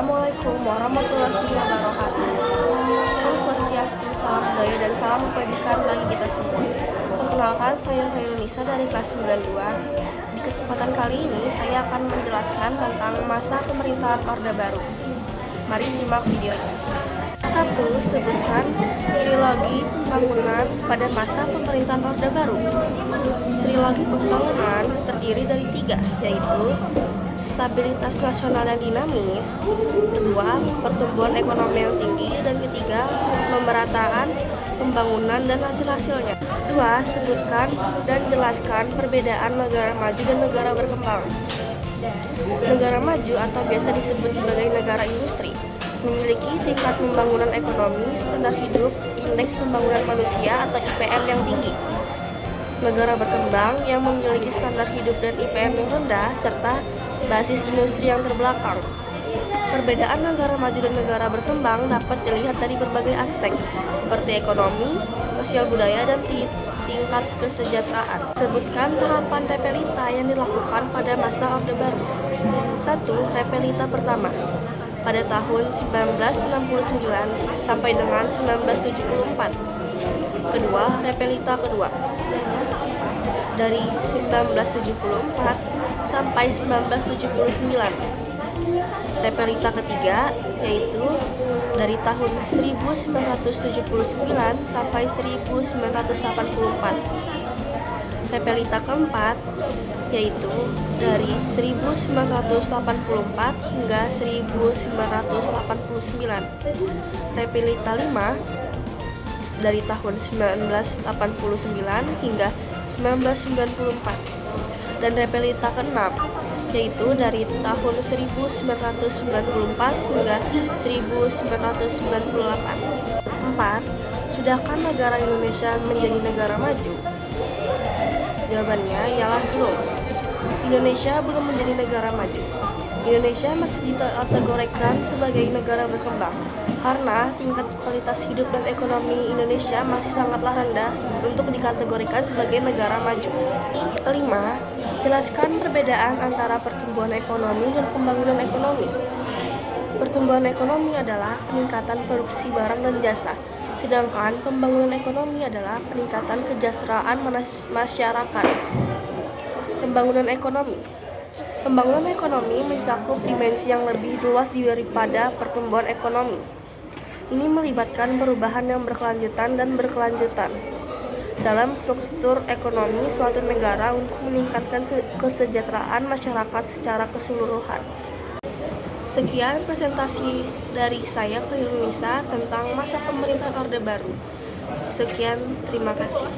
Assalamualaikum warahmatullahi wabarakatuh. Om Swastiastu, salam budaya dan salam kebajikan bagi kita semua. Perkenalkan, saya Nisa dari kelas 92. Di kesempatan kali ini, saya akan menjelaskan tentang masa pemerintahan Orde Baru. Mari simak videonya. 1. Sebutkan trilogi pembangunan pada masa pemerintahan Orde Baru. Trilogi pembangunan terdiri dari 3, yaitu stabilitas nasional yang dinamis, kedua, pertumbuhan ekonomi yang tinggi, dan ketiga, pemerataan pembangunan dan hasil-hasilnya. 2. Sebutkan dan jelaskan perbedaan negara maju dan negara berkembang. Negara maju atau biasa disebut sebagai negara industri memiliki tingkat pembangunan ekonomi, standar hidup, indeks pembangunan manusia atau IPM yang tinggi. Negara berkembang yang memiliki standar hidup dan IPM yang rendah serta basis industri yang terbelakang. Perbedaan negara maju dan negara berkembang dapat dilihat dari berbagai aspek, seperti ekonomi, sosial budaya, dan tingkat kesejahteraan. Sebutkan tahapan repelita yang dilakukan pada masa Orde Baru. 1. Repelita pertama pada tahun 1969 sampai dengan 1974. Kedua, repelita kedua dari 1974 sampai 1979. Repelita ketiga yaitu dari tahun 1979 sampai 1984. Repelita keempat yaitu dari 1984 hingga 1989. Repelita 5 dari tahun 1989 hingga 1994. Dan repelita ke-6 yaitu dari tahun 1994 hingga 1998. 4. Sudahkah negara Indonesia menjadi negara maju? Jawabannya ialah belum. Indonesia belum menjadi negara maju. Indonesia masih dikategorikan sebagai negara berkembang karena tingkat kualitas hidup dan ekonomi Indonesia masih sangatlah rendah untuk dikategorikan sebagai negara maju. 5. Jelaskan perbedaan antara pertumbuhan ekonomi dan pembangunan ekonomi. Pertumbuhan ekonomi adalah peningkatan produksi barang dan jasa, sedangkan pembangunan ekonomi adalah peningkatan kesejahteraan masyarakat. Pembangunan ekonomi mencakup dimensi yang lebih luas daripada pertumbuhan ekonomi. Ini melibatkan perubahan yang berkelanjutan dan berkelanjutan dalam struktur ekonomi suatu negara untuk meningkatkan kesejahteraan masyarakat secara keseluruhan. Sekian presentasi dari saya Nisa tentang masa pemerintahan Orde Baru. Sekian, terima kasih.